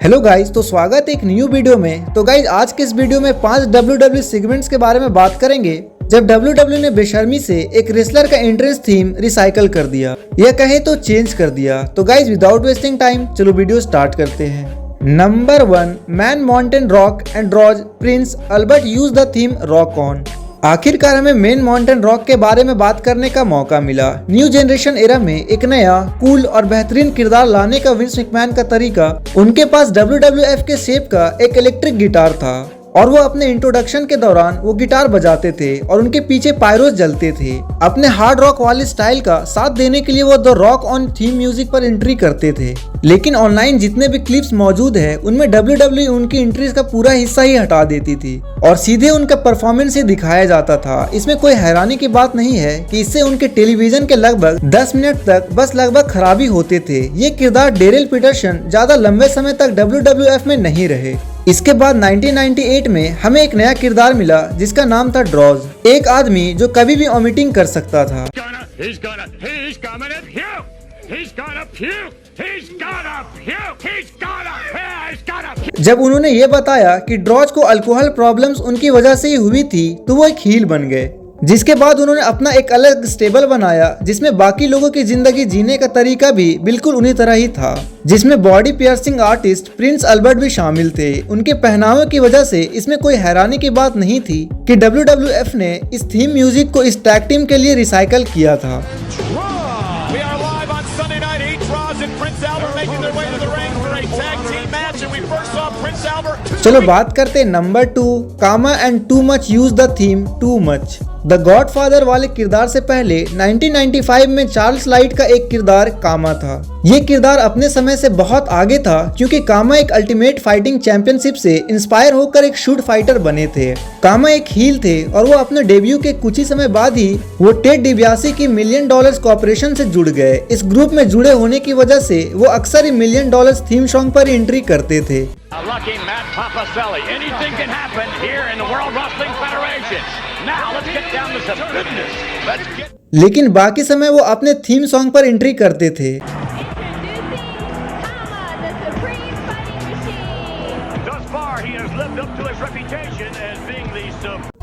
Hello guys, तो स्वागत है एक न्यू वीडियो में। तो गाइज आज के इस वीडियो में 5 WWE सेगमेंट्स के बारे में बात करेंगे जब WWE ने बेशर्मी से एक रेसलर का एंट्रेंस थीम रिसाइकल कर दिया, या कहे तो चेंज कर दिया। तो गाइज विदाउट वेस्टिंग टाइम चलो वीडियो स्टार्ट करते हैं। Number 1, Man Mountain Rock and draws Prince Albert use the theme rock on. आखिरकार हमें मेन माउंटेन रॉक के बारे में बात करने का मौका मिला। न्यू जनरेशन एरा में एक नया कूल और बेहतरीन किरदार लाने का विंस मैकमैन का तरीका, उनके पास WWF के शेप का एक इलेक्ट्रिक गिटार था और वो अपने इंट्रोडक्शन के दौरान वो गिटार बजाते थे और उनके पीछे पायरोस जलते थे। अपने हार्ड रॉक वाले स्टाइल का साथ देने के लिए वो the rock on theme music पर एंट्री करते थे। लेकिन ऑनलाइन जितने भी क्लिप्स मौजूद है उनमें WWE उनकी एंट्रीज का पूरा हिस्सा ही हटा देती थी और सीधे उनका परफॉर्मेंस ही दिखाया जाता था। इसमें कोई हैरानी की बात नहीं है कि इससे उनके टेलीविजन के लगभग 10 मिनट तक बस लगभग खराबी होते थे। ये किरदार डेरिल पीटरसन ज्यादा लंबे समय तक WWF में नहीं रहे। इसके बाद 1998 में हमें एक नया किरदार मिला जिसका नाम था ड्रॉज, एक आदमी जो कभी भी वॉमिटिंग कर सकता था। जब उन्होंने ये बताया कि ड्रॉज को अल्कोहल प्रॉब्लम्स उनकी वजह से ही हुई थी तो वो एक हील बन गए, जिसके बाद उन्होंने अपना एक अलग स्टेबल बनाया जिसमें बाकी लोगों की जिंदगी जीने का तरीका भी बिल्कुल उन्हीं तरह ही था, जिसमें body piercing artist Prince Albert भी शामिल थे। उनके पहनावे की वजह से इसमें कोई हैरानी की बात नहीं थी कि WWF ने इस थीम म्यूजिक को इस टैग टीम के लिए रिसाइकल किया था। चलो बात करते हैं number 2, Kama and too much use the theme too much. The Godfather वाले किरदार से पहले 1995 में चार्ल्स लाइट का एक किरदार कामा था। ये किरदार अपने समय से बहुत आगे था क्योंकि कामा एक अल्टीमेट फाइटिंग चैंपियनशिप से इंस्पायर होकर एक शूट फाइटर बने थे। कामा एक हील थे और वो अपने डेब्यू के कुछ ही समय बाद ही वो टेड डिबियासी की $1 मिलियन कॉर्पोरेशन से जुड़ गए। इस ग्रुप में जुड़े होने की वजह से वो अक्सर ही $1 मिलियन थीम सॉन्ग पर एंट्री करते थे। लेकिन बाकी समय वो अपने थीम सॉन्ग पर एंट्री करते थे।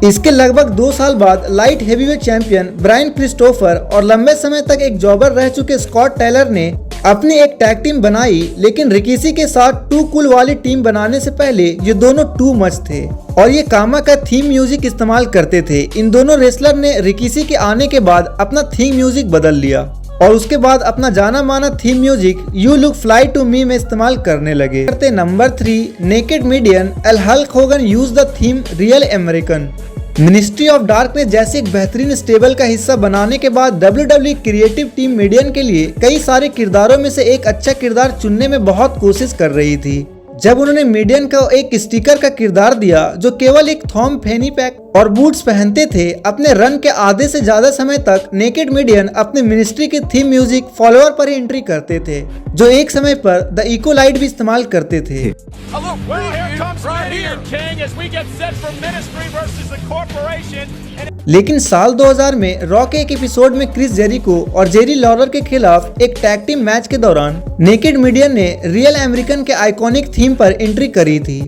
इसके लगभग 2 साल बाद light heavyweight champion Brian Christopher और लंबे समय तक एक जॉबर रह चुके स्कॉट टेलर ने अपनी एक टैग टीम बनाई, लेकिन रिकीसी के साथ टू कूल वाली टीम बनाने से पहले ये दोनों टू मच थे और ये कामा का थीम म्यूजिक इस्तेमाल करते थे। इन दोनों रेसलर ने रिकीसी के आने के बाद अपना थीम म्यूजिक बदल लिया और उसके बाद अपना जाना माना theme music you look fly to me में इस्तेमाल करने लगे। Number 3, naked median L Hulk Hogan use the theme Real American. Ministry of Darkness जैसे एक बेहतरीन स्टेबल का हिस्सा बनाने के बाद WWE क्रिएटिव टीम मीडियन के लिए कई सारे किरदारों में से एक अच्छा किरदार चुनने में बहुत कोशिश कर रही थी। जब उन्होंने मीडियन को एक स्टिकर का किरदार दिया जो केवल एक थॉम फैनी पैक और बूट्स पहनते थे, अपने रन के आधे से ज्यादा समय तक नेकेड मीडियन अपने मिनिस्ट्री के थीम म्यूजिक फॉलोअर पर ही एंट्री करते थे, जो एक समय पर द इको लाइट भी इस्तेमाल करते थे। लेकिन साल 2000 में रॉ के एक एपिसोड में क्रिस जेरिको और जेरी लॉलर के खिलाफ एक टैग टीम मैच के दौरान नेकेड मीडियन ने रियल अमेरिकन के आइकॉनिक थीम पर एंट्री करी थी।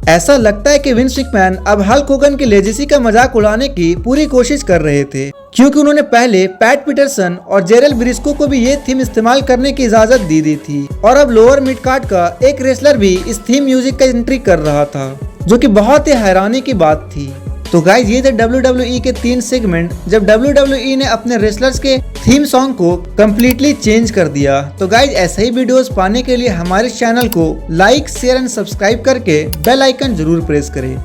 ऐसा लगता है कि विंस मैकमैन अब हल्क होगन की लेजेसी का मजाक उड़ाने की पूरी कोशिश कर रहे थे, क्योंकि उन्होंने पहले पैट पीटरसन और जेरल ब्रिस्को को भी ये थीम इस्तेमाल करने की इजाजत दी दी थी और अब लोअर मिड कार्ड का एक रेसलर भी इस थीम म्यूजिक का एंट्री कर रहा था, जो कि बहुत ही हैरानी की बात थी। तो गाइज ये थे WWE के 3 सेगमेंट जब WWE ने अपने रेसलर्स के थीम सॉन्ग को कम्प्लीटली चेंज कर दिया। तो गाइज ऐसे ही वीडियोस पाने के लिए हमारे चैनल को लाइक, शेयर एंड सब्सक्राइब करके बेल आइकन जरूर प्रेस करें।